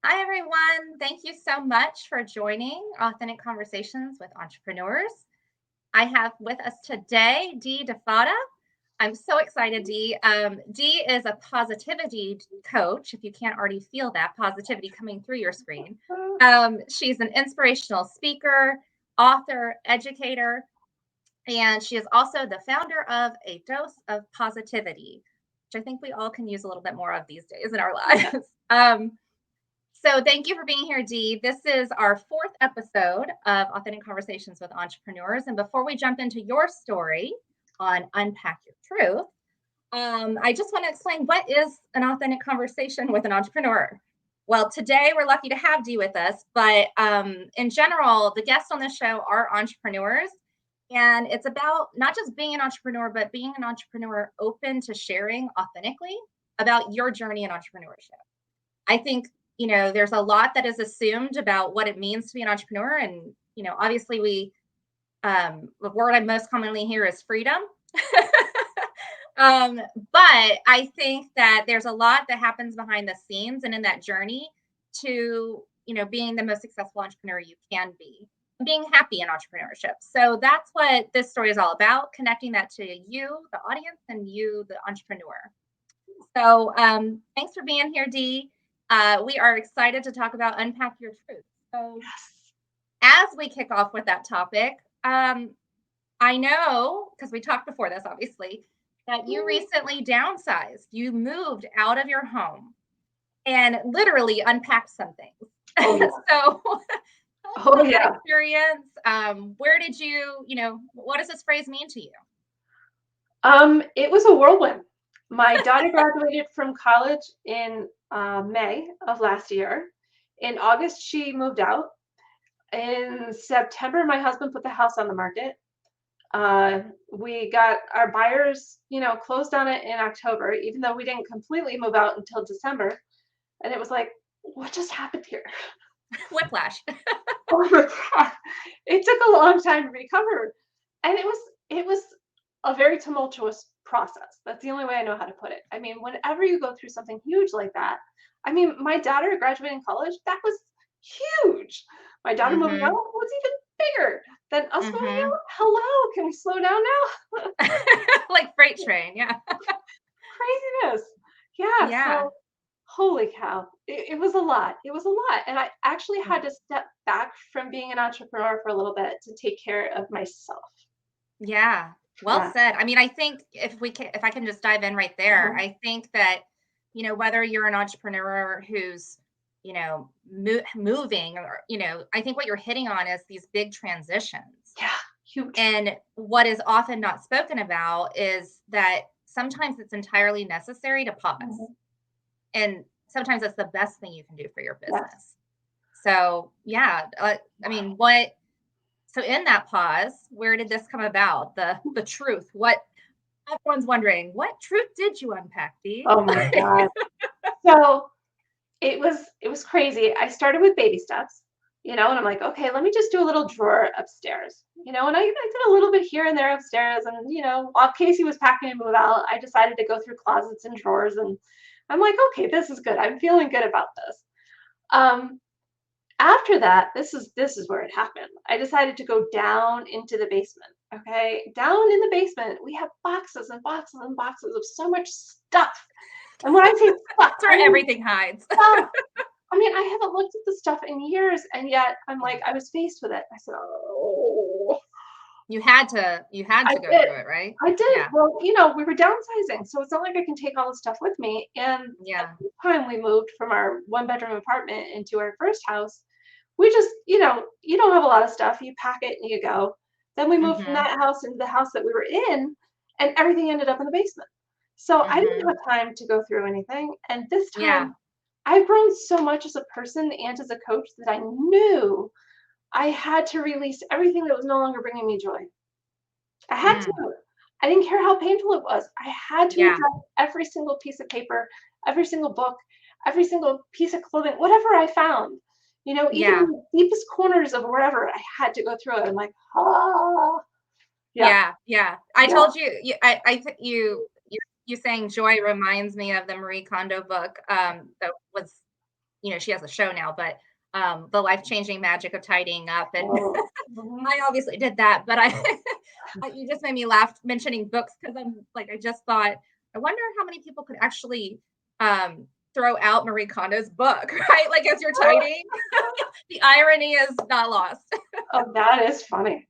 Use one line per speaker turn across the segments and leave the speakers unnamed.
Hi, everyone. Thank you so much for joining Authentic Conversations with Entrepreneurs. I have with us today Dee DiFatta. I'm so excited, Dee. Dee is a positivity coach, if you can't already feel that positivity coming through your screen. She's an inspirational speaker, author, educator, and she is also the founder of A Dose of Positivity, which I think we all can use a little bit more of these days in our lives. So thank you for being here, Dee. This is our fourth episode of Authentic Conversations with Entrepreneurs. And before we jump into your story on Unpack Your Truth, I just want to explain what is an authentic conversation with an entrepreneur. Well, today we're lucky to have Dee with us, but in general, the guests on this show are entrepreneurs. And it's about not just being an entrepreneur, but being an entrepreneur open to sharing authentically about your journey in entrepreneurship. I think there's a lot that is assumed about what it means to be an entrepreneur. And, obviously the word I most commonly hear is freedom. But I think that there's a lot that happens behind the scenes and in that journey to, being the most successful entrepreneur you can be, being happy in entrepreneurship. So that's what this story is all about, connecting that to you, the audience, and you, the entrepreneur. So thanks for being here, Dee. We are excited to talk about Unpack Your Truth. So as we kick off with that topic, I know, because we talked before this, obviously, that you recently downsized. You moved out of your home and literally unpacked some things.
Oh, yeah.
So
Oh,
that
yeah.
experience, where did you, what does this phrase mean to you?
It was a whirlwind. My daughter graduated from college in May of last year. In August, she moved out. In September, my husband put the house on the market. We got our buyers, closed on it in October, even though we didn't completely move out until December. And it was like, what just happened here?
Whiplash.
Oh my God. It took a long time to recover. And it was a very tumultuous process. That's the only way I know how to put it. I mean, whenever you go through something huge like that, I mean, my daughter graduating college, that was huge. My daughter moving out was even bigger than us moving out. Hello, can we slow down now?
Like freight train, yeah.
Craziness. Yeah.
Yeah.
So holy cow. It was a lot. It was a lot. And I actually had to step back from being an entrepreneur for a little bit to take care of myself.
Yeah. Well said. I mean, I think if I can just dive in right there, I think that, whether you're an entrepreneur who's, moving or, I think what you're hitting on is these big transitions.
Yeah. Huge.
And what is often not spoken about is that sometimes it's entirely necessary to pause. And sometimes that's the best thing you can do for your business.
Yes.
So, yeah, I mean, so in that pause, where did this come about? The truth. What everyone's wondering, what truth did you unpack, Dee?
Oh my God. So it was crazy. I started with baby steps, and I'm like, okay, let me just do a little drawer upstairs, and I did a little bit here and there upstairs. And, while Casey was packing to move out, I decided to go through closets and drawers, and I'm like, okay, this is good. I'm feeling good about this. After that, this is where it happened. I decided to go down into the basement. Okay. Down in the basement, we have boxes and boxes and boxes of so much stuff. And when I say stuff,
That's where everything hides.
stuff. I mean, I haven't looked at the stuff in years, and yet I'm like, I was faced with it. I said, oh.
You had to go through it, right?
I did.
Yeah.
Well, we were downsizing, so it's not like I can take all the stuff with me. And
Yeah.
at the time we moved from our one-bedroom apartment into our first house, we just, you don't have a lot of stuff. You pack it and you go. Then we moved from that house into the house that we were in, and everything ended up in the basement. So I didn't have time to go through anything. And this time, I've grown so much as a person and as a coach that I knew I had to release everything that was no longer bringing me joy. I had to. I didn't care how painful it was. I had to address every single piece of paper, every single book, every single piece of clothing, whatever I found. Even in the deepest corners of wherever, I had to go through it. I'm like, ah.
Yeah. I told you, I think you saying joy reminds me of the Marie Kondo book that was she has a show now, but The Life-Changing Magic of Tidying Up. And
Oh, mhm.
I obviously did that, but you just made me laugh mentioning books because I'm like, I just thought, I wonder how many people could actually throw out Marie Kondo's book, right? Like as you're tidying, the irony is not lost.
Oh, that is funny.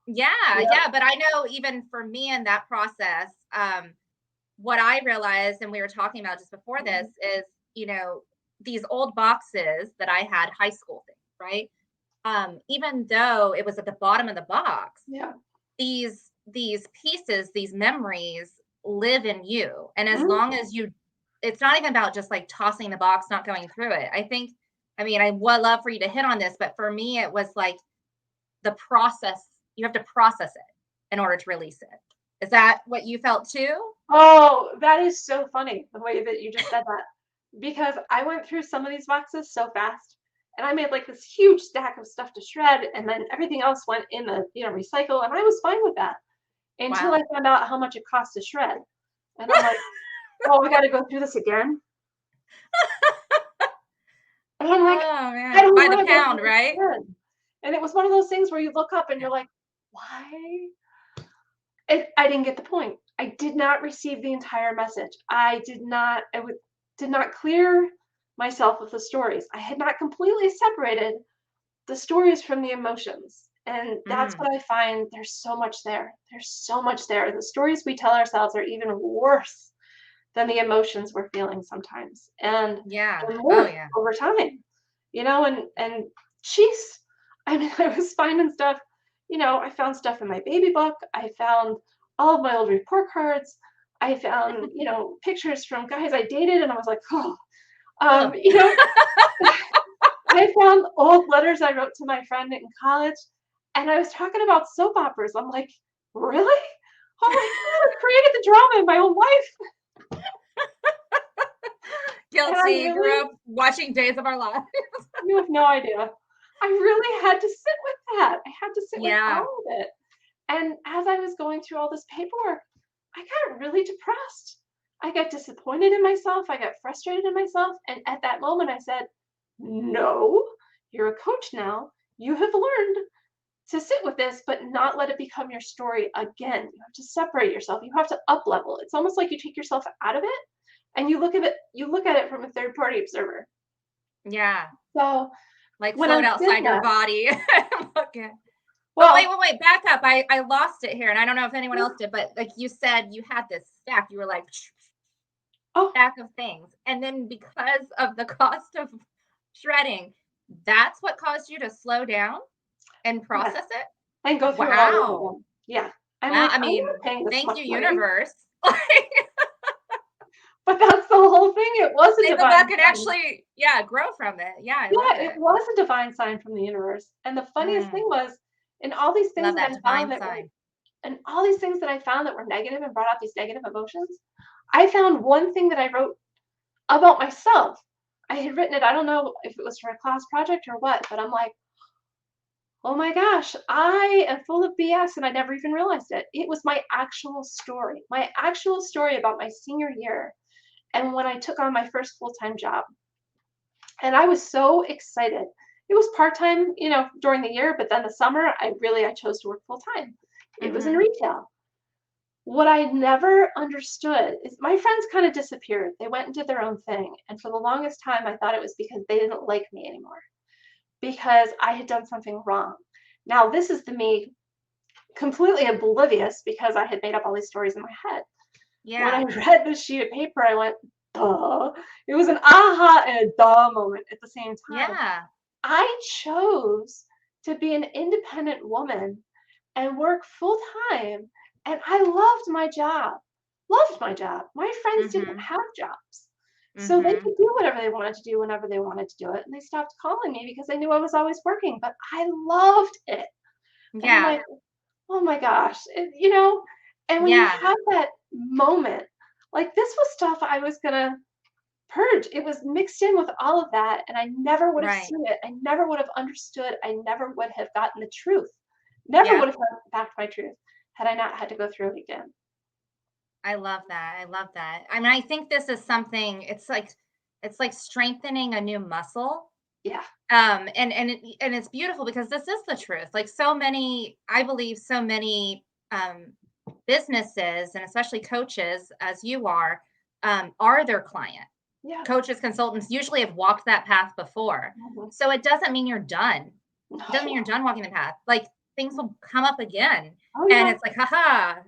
Yeah,
Yep.
yeah. But I know even for me in that process, what I realized, and we were talking about just before this,
Mhm.
is, these old boxes that I had high school things, right? Even though it was at the bottom of the box,
Yeah.
these pieces, these memories live in you. And as
Mhm.
long as it's not even about just like tossing the box, not going through it. I mean, I would love for you to hit on this, but for me, it was like the process, you have to process it in order to release it. Is that what you felt too?
Oh, that is so funny the way that you just said that. Because I went through some of these boxes so fast and I made like this huge stack of stuff to shred and then everything else went in the, recycle and I was fine with that until I
Wow.
found out how much it cost to shred. And I'm like, "Oh, we gotta go through this again?" And I'm like,
Oh
"I
man.
don't
By the
wanna go through
pound,
this
right?
again." And it was one of those things where you look up and
Yeah.
you're like, "Why?" I didn't get the point. I did not receive the entire message. Did not clear myself of the stories. I had not completely separated the stories from the emotions. And that's
Mm,
what I find there's so much there. There's so much there. The stories we tell ourselves are even worse than the emotions we're feeling sometimes.
yeah.
And
Oh
worse
yeah.
over time. And she's I mean, I was finding stuff, I found stuff in my baby book. I found all of my old report cards. I found, pictures from guys I dated, and I was like, oh,
Ugh.
um, you know, I found old letters I wrote to my friend in college, and I was talking about soap operas. I'm like, really? Oh my God, I created the drama in my own life. And I
Guilty. Grew
really,
up watching Days of Our Lives.
you have no idea. I really had to sit with that. I had to sit with
Yeah.
all of it. And as I was going through all this paperwork, I got really depressed. I got disappointed in myself. I got frustrated in myself. And at that moment, I said, no, you're a coach now. You have learned to sit with this, but not let it become your story again. You have to separate yourself. You have to up level. It's almost like you take yourself out of it and you look at it from a third party observer.
Yeah.
So
Like
when I
float
did
outside your
that,
body. Okay. But
well,
wait. Back up. I lost it here. And I don't know if anyone
yeah,
else did, but like you said, you had this stack. You were like,
oh,
stack of things. And then because of the cost of shredding, that's what caused you to slow down and
yeah,
process it?
and go through it all over
Wow.
again. Yeah. I'm
Wow.
like,
I
I'm not
mean,
paying this
thank
much
you,
money.
universe.
But that's the whole thing. It was a
Say that that
divine
could
sign.
actually, yeah, grow from it. Yeah, I love
Yeah, it
it.
was a divine sign from the universe. And the funniest
Mm,
thing was, in all these things
love
that
that
I found
divine
that were,
sign.
and all these things that I found that were negative and brought out these negative emotions, I found one thing that I wrote about myself. I had written it, I don't know if it was for a class project or what, but I'm like, oh my gosh, I am full of BS and I never even realized it. It was my actual story about my senior year and when I took on my first full-time job. And I was so excited. It was part-time, during the year, but then the summer, I chose to work full-time. It was in
Mm-hmm.
retail. What I never understood is my friends kind of disappeared. They went and did their own thing. And for the longest time, I thought it was because they didn't like me anymore, because I had done something wrong. Now, this is the me completely oblivious because I had made up all these stories in my head. When I
Yeah.
read this sheet of paper, I went, duh. It was an aha and a duh moment at the same time.
Yeah.
I chose to be an independent woman and work full time, and I loved my job. Loved my job. My friends didn't
Mm-hmm.
have jobs. So they
Mm-hmm.
could do whatever they wanted to do whenever they wanted to do it, and they stopped calling me because they knew I was always working, but I loved it. And I'm
Yeah.
like, "Oh my gosh," and when you
Yeah.
have that moment, like, this was stuff I was gonna purge. It was mixed in with all of that, and I never would have
Right.
seen it. I never would have understood. I never would have gotten the truth. Never would
Yep.
have gotten back my truth had I not had to go through it again.
I love that. I love that. I mean, I think this is something, it's like it's like strengthening a new muscle.
Yeah.
And it's beautiful because this is the truth. Like so many, I believe so many businesses and especially coaches, as you are their client.
Yeah.
Coaches, consultants usually have walked that path before.
Mhm.
So it doesn't mean you're done. It doesn't mean
No.
you're done walking the path. Like things will come up again.
Oh,
And
yeah.
it's like, haha,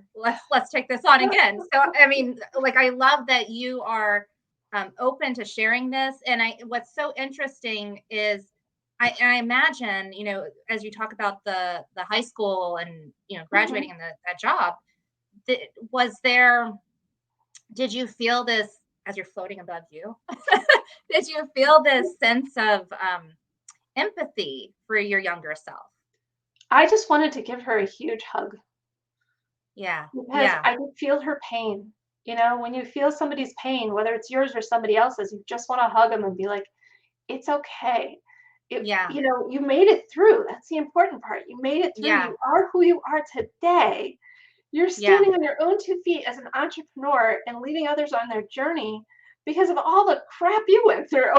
let's take this on again. So I mean, like I love that you are open to sharing this. And what's so interesting is I imagine, as you talk about the high school and
Mhm.
graduating and that job, was there did you feel this as you're floating above you? Did you feel this sense of empathy for your younger self?
I just wanted to give her a huge hug
Yeah,
because
yeah,
I could feel her pain. When you feel somebody's pain, whether it's yours or somebody else's, you just wanna hug them and be like, "It's okay.
yeah,
You made it through. That's the important part. You made it through.
yeah,
You are who you are today. You're
yeah.
standing on your own 2 feet as an entrepreneur and leading others on their journey because of all the crap you went through."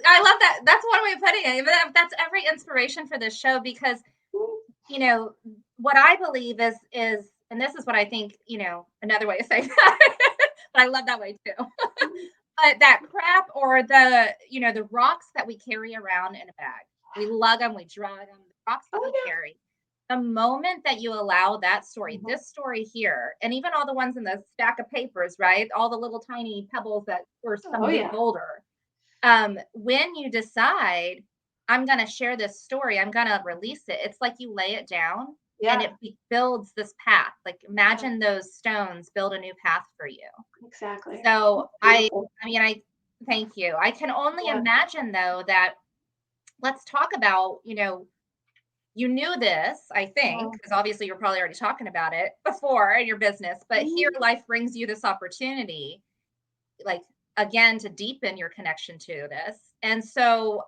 I love that. That's one way of putting it. That's every inspiration for this show because you know what I believe is and this is what I think, another way of saying that. But I love that way too. But that crap or the rocks that we carry around in a bag, we lug them, we drag them, the rocks that
Oh,
we
yeah.
carry. The moment that you allow that story,
Mhm.
this story here, and even all the ones in the stack of papers, right? All the little tiny pebbles that were
Oh,
some big
yeah.
boulder. When you decide, I'm going to share this story, I'm going to release it, it's like you lay it down and
Yeah.
it builds this path. Like
Yeah.
imagine those stones build a new path for you.
Exactly.
So
It's beautiful.
I thank you. I can only
Yeah.
imagine though that let's talk about, you knew this, I think,
Mhm.
because obviously you're probably already talking about it before in your business, but here
Mhm.
life brings you this opportunity, like again, to deepen your connection to this. And so,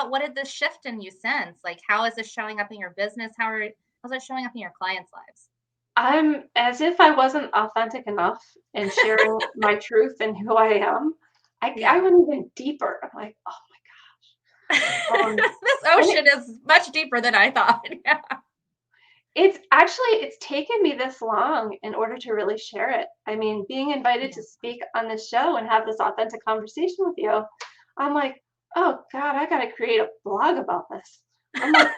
what did this shift in you since? Like, how is this showing up in your business? How's it showing up in your clients' lives?
I'm as if I wasn't authentic enough in sharing my truth and who I am. I
Yeah.
went even deeper. I'm like, "Oh my gosh."
This
And it
ocean is much deeper than I thought. Yeah.
it's taken me this long in order to really share it. I mean, being invited
Yeah.
to speak on this show and have this authentic conversation with you, I'm like, "Oh god, I gotta create a blog about this." I'm like,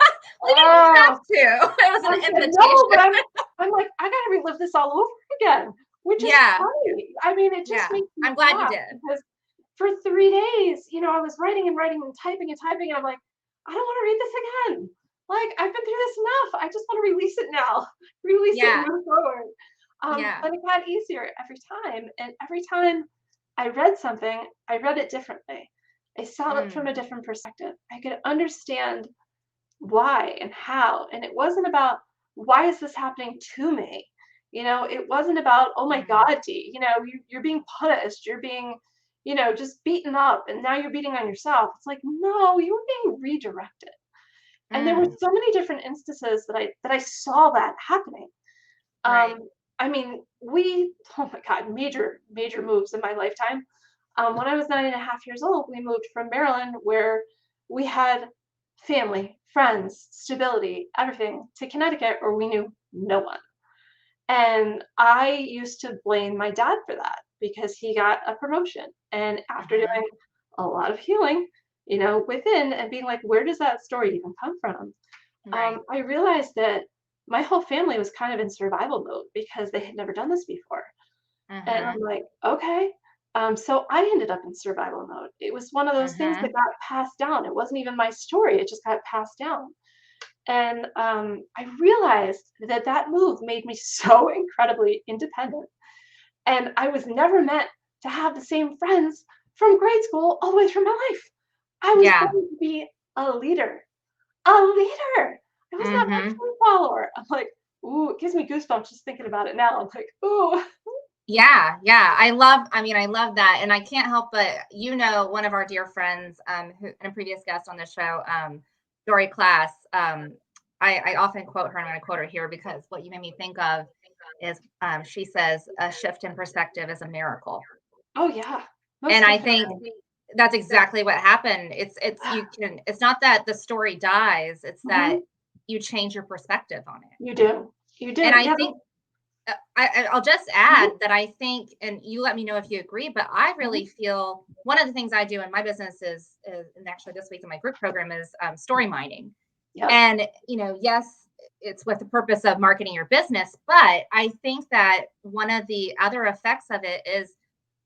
We didn't have
"Oh."
to. It was
I
an
said, "No," but
invitation.
I'm like, "I gotta relive this all over again," which is
Yeah.
funny. I mean, it just
Yeah.
makes me
I'm glad you
laugh
did.
because for 3 days, I was writing and writing and typing and typing, and I'm like, "I don't wanna read this again. Like, I've been through this enough. I just wanna release it now. Release it and
Yeah.
move forward."
Yeah.
But it got easier every time, and every time I read something, I read it differently. I saw it from
Mm.
a different perspective. I could understand why and how. And it wasn't about why is this happening to me? It wasn't about, oh my
Mm.
God, Dee, you're being punished, you're being, just beaten up, and now you're beating on yourself. It's like, no, you were being redirected. And there were
Mm.
so many different instances that I saw that happening.
Right.
I mean, oh my God, major, major moves in my lifetime. When I was 9.5 years old, we moved from Maryland, where we had family, friends, stability, everything, to Connecticut, where we knew no one. And I used to blame my dad for that because he got a promotion. And after
Mhm.
doing a lot of healing, within and being like, where does that story even come from?
Right.
I realized that my whole family was kind of in survival mode because they had never done this before. And I'm
Mhm.
like, okay. So I ended up in survival mode. It was one of those things that
Mhm.
got passed down. It wasn't even my story, it just got passed down. And I realized that that move made me so incredibly independent. And I was never meant to have the same friends from grade school all the way through my life. I was
Yeah.
going to be a leader. A leader! I was not meant to
Mhm.
be a follower. I'm like, ooh, it gives me goosebumps just thinking about it now. I'm like, ooh.
Yeah, yeah. I love that. And I can't help but, one of our dear friends, who and a previous guest on the show, Dory Class, I often quote her and I'm gonna quote her here because what you made me think of is she says a shift in perspective is a miracle.
Oh yeah, most
And I think
definitely.
that's exactly what happened. It's not that the story dies, it's that
Mhm.
you change your perspective on it.
You do. You
And
do.
I
Yeah.
think I'll just
Mhm,
add that I think, and you let me know if you agree, but I
mhm,
really feel one of the things I do in my business is and actually this week in my group program is story mining.
yep.
And, yes, it's with the purpose of marketing your business, but I think that one of the other effects of it is,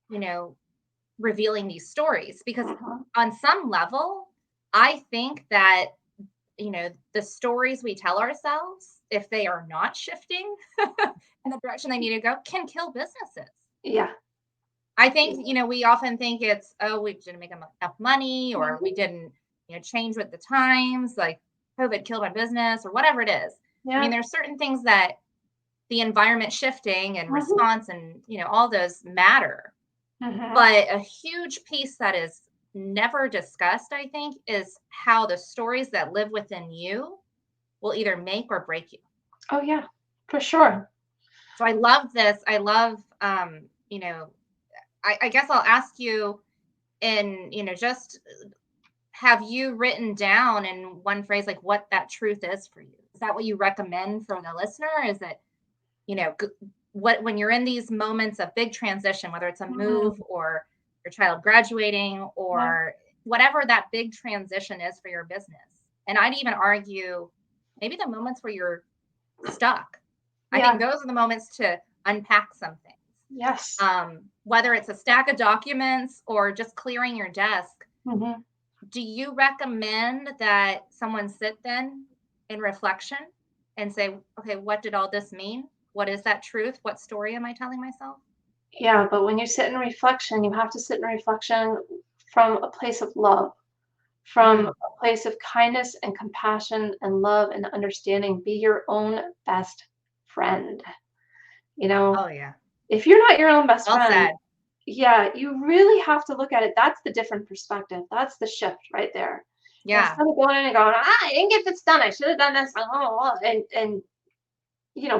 you know, revealing these stories because
Mhm,
on some level, I think that, the stories we tell ourselves, if they are not shifting in the direction they need to go, can kill businesses.
yeah.
I
Yeah.
think, we often think it's, oh, we didn't make enough money or we
Mhm,
didn't, change with the times, like COVID killed my business or whatever it is. I mean,
yeah.
there's certain things that the environment shifting and
Mhm,
response and, all those matter.
mhm.
But a huge piece that is never discussed, I think, is how the stories that live within you will either make or break you.
Oh yeah, for sure.
So I love this. I love, I guess I'll ask you in, just have you written down in one phrase like what that truth is for you? Is that what you recommend for the listener? Is it, what when you're in these moments of big transition, whether it's a move
Mm,
or your child graduating
yeah.
or whatever that big transition is for your business. And I'd even argue maybe the moments where you're stuck. I think
Yeah.
those are the moments to unpack some things.
Yes.
Whether it's a stack of documents or just clearing your desk,
Mhm.
do you recommend that someone sit then in reflection and say, okay, what did all this mean? What is that truth? What story am I telling myself?
Yeah, but when you sit in reflection, you have to sit in reflection from a place of love, from
Mm.
a place of kindness and compassion and love and understanding. Be your own best friend. You know,
Oh, yeah.
if you're not your own best
Well
friend,
said.
yeah, you really have to look at it. That's the different perspective. That's the shift right there.
Yeah.
Instead of going in and going, I didn't get this done. I should have done this, and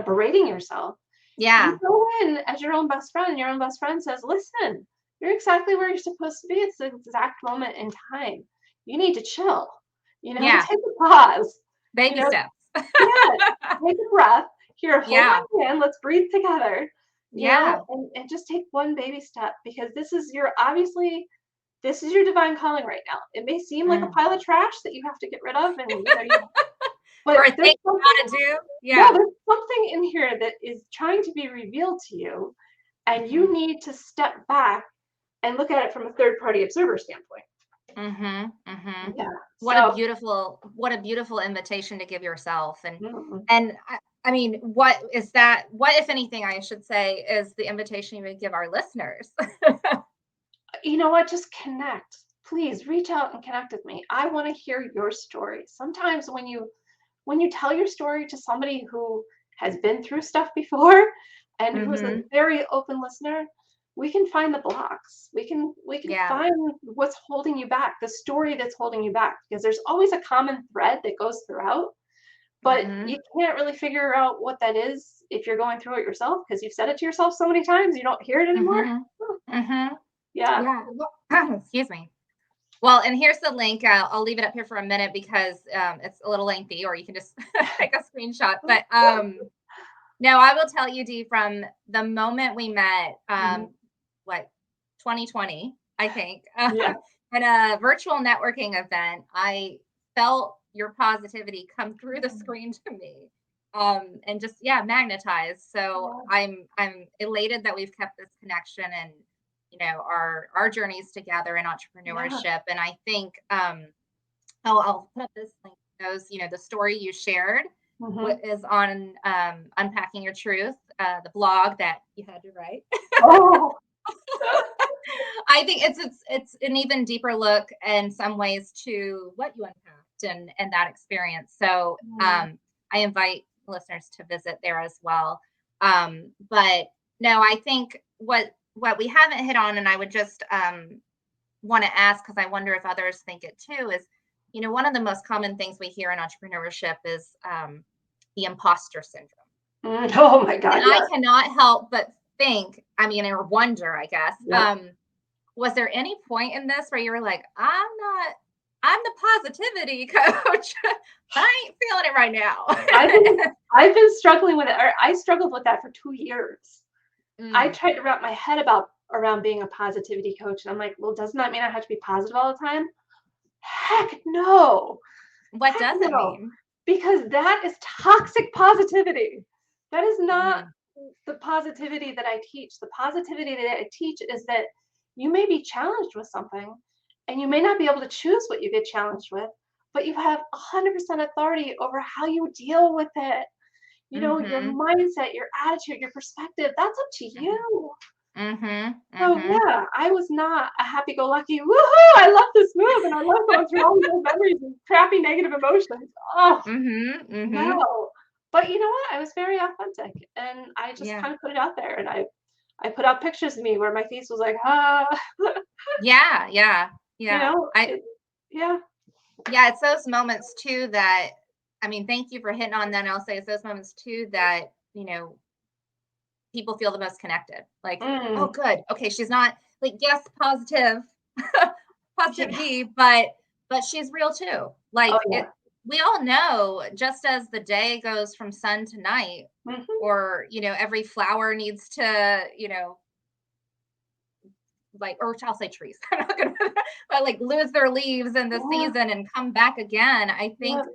berating yourself. You
Yeah.
go in as your own best friend, and your own best friend says, "Listen, you're exactly where you're supposed to be. It's the exact moment in time. You need to chill.
Yeah.
Take a pause. You
Baby
know,
steps.
yeah, take a breath. Here, hold
Yeah.
my hand. Let's breathe together.
Yeah.
And just take one baby step because this is your divine calling right now. It may seem like a
Mm.
pile of trash that you have to get rid of, and
Or
but
a
there's
thing you
something,
gotta do.
yeah,
Yeah.
there's something in here that is trying to be revealed to you, and
Hmm.
you need to step back and look at it from a third party observer standpoint.
Hmm. Hmm.
Yeah. So,
What a beautiful invitation to give yourself. And
mm,
and I mean, what is that? What, if anything, I should say, is the invitation you would give our listeners?
you know what? Just connect. Please reach out and connect with me. I want to hear your story. Sometimes when you tell your story to somebody who has been through stuff before and who's a
Hmm.
very open listener, we can find the blocks. We can
Yeah.
find what's holding you back, the story that's holding you back, because there's always a common thread that goes throughout, but
Hmm.
you can't really figure out what that is if you're going through it yourself because you've said it to yourself so many times you don't hear it anymore.
Hmm. Hmm.
Yeah.
Yeah. Well, excuse me. Well, and here's the link. I'll leave it up here for a minute because it's a little lengthy, or you can just take a screenshot. But no, I will tell you, Dee, from the moment we met,
Mhm.
what, 2020, I think,
Yeah.
at a virtual networking event, I felt your positivity come through the
Mhm.
screen to me, and just magnetized. So
Yeah.
I'm elated that we've kept this connection and our journeys together in
Yeah.
entrepreneurship. And I think I'll put up this link. Those, the story you shared what
Mhm.
is on Unpacking Your Truth, the blog that you had to write.
Oh.
I think it's an even deeper look in some ways to what you unpacked and that experience. So
Yeah.
I invite listeners to visit there as well. But no, I think what we haven't hit on, and I would just want to ask because I wonder if others think it too, is one of the most common things we hear in entrepreneurship is the imposter syndrome.
Oh my
And
God,
I
yes.
cannot help but think, I mean, or wonder, I guess,
Yep.
was there any point in this where you were like, I'm the positivity coach, but I ain't feeling it right now.
I've been I've been struggling with it, or I struggled with that for 2 years. I
Mm,
tried to wrap my head around being a positivity coach, and I'm like, "Well, doesn't that mean I have to be positive all the time?" Heck no.
what
Heck
does it
no.
mean?
Because that is toxic positivity. That is not
Mm,
the positivity that I teach. The positivity that I teach is that you may be challenged with something and you may not be able to choose what you get challenged with, but you have 100% authority over how you deal with it. You know, your
mhm,
mindset, your attitude, your perspective, that's up to
mhm,
you.
mhm,
So
mhm.
yeah, I was not a happy-go-lucky, woohoo, I love this move and I love going through all these old memories and crappy negative emotions. Oh,
Mhm, mhm.
no. But you know what? I was very authentic and I just
Yeah.
kind of put it out there and I put out pictures of me where my face was like, ah,
Yeah, yeah,
you
yeah.
know, yeah.
Yeah, it's those moments too that, I mean, thank you for hitting on that. And I'll say it's those moments too that, people feel the most connected. Like, oh,
Mm,
good. Okay, she's not like, yes, positive, positive
yeah.
D, but she's real too.
Oh
Like it,
yeah.
we all know just as the day goes from sun to night,
Hmm.
or every flower needs to, like, or I'll say trees. I'm not gonna but like lose their leaves in the
Yeah.
season and come back again. I
Yeah.
think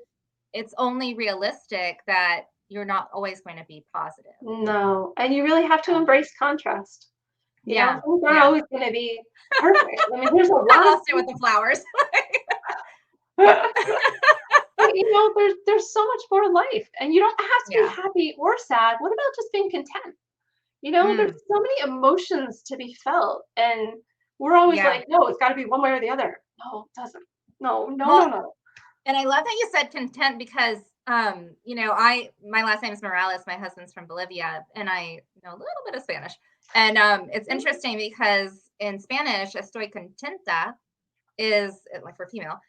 it's only realistic that you're not always going to be positive.
No. And you really have to
Yeah.
embrace contrast. You know,
Yeah.
things aren't
Yeah.
always going to be perfect. I mean, there's a lot of
I'll stay with the flowers.
things. But, you know, there's so much more to life, and you don't have to be
Yeah.
happy or sad. What about just being content? You know, there's
Mm,
so many emotions to be felt, and we're always
yeah.
like, "No, it's gotta be one way or the other." No, it doesn't. No, no, no,
Well,
no.
and I love that you said content because I my last name is Morales, my husband's from Bolivia, and I know a little bit of Spanish. And it's interesting because in Spanish, estoy contenta is like for female,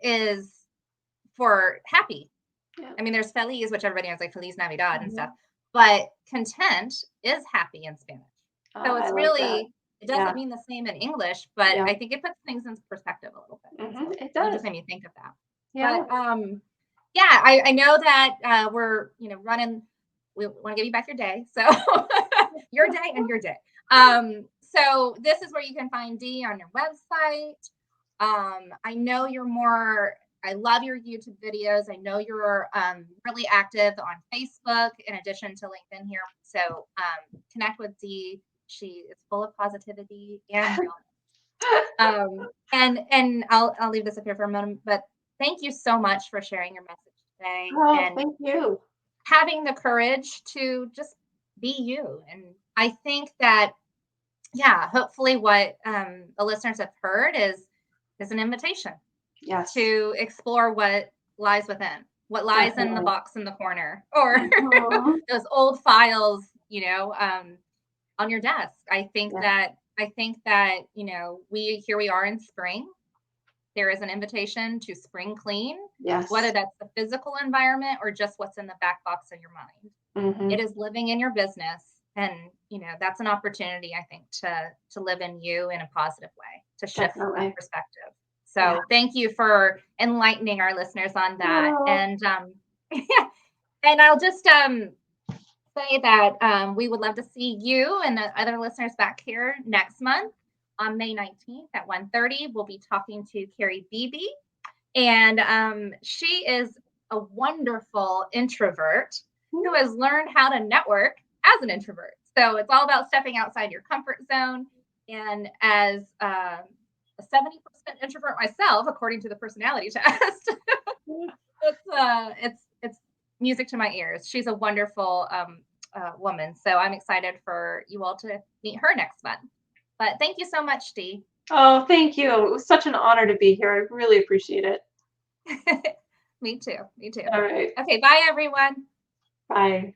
is for happy.
Yeah.
I mean, there's feliz, which everybody knows, like Feliz Navidad and stuff,
Mhm.
but content is happy in Spanish. So
I
it's
like that.
really, it doesn't
Yeah,
mean the same in English, but
yeah.
I think it puts things in perspective a little bit.
Mhm,
So
it
you
does.
just made me think of that.
Yeah.
But yeah, I know that we're running. We want to give you back your day, so your day and your day. So this is where you can find Dee on your website. I know you're more. I love your YouTube videos. I know you're really active on Facebook in addition to LinkedIn here. So connect with Dee. She is full of positivity and real. And I'll leave this up here for a moment, but thank you so much for sharing your message today
Oh,
and
thank you.
having the courage to just be you. And I think that, yeah, hopefully what the listeners have heard is an invitation
Yes,
to explore what lies within, what lies in the
definitely.
box in the corner, or
Mhm.
those old files, on your desk.
Yeah.
I think that we here we are in spring. There is an invitation to spring clean, whether
Yes.
that's the physical environment or just what's in the back box of your mind. It
Mhm.
is living in your business, and that's an opportunity, I think, to live in you in a positive way, to shift that
Definitely.
perspective.
Yeah.
So thank you for enlightening our listeners on that.
Oh,
And and I'll just say that we would love to see you and the other listeners back here next month on May 19th at 1:30. We'll be talking to Carrie Beebe, and she is a wonderful introvert who has learned how to network as an introvert. So it's all about stepping outside your comfort zone. And as a 70% introvert myself, according to the personality test, it's music to my ears. She's a wonderful woman. So I'm excited for you all to meet her next month. But thank you so much, Dee.
oh, thank you. It was such an honor to be here. I really appreciate it.
Me too. Me too.
All right.
Okay, bye everyone.
Bye.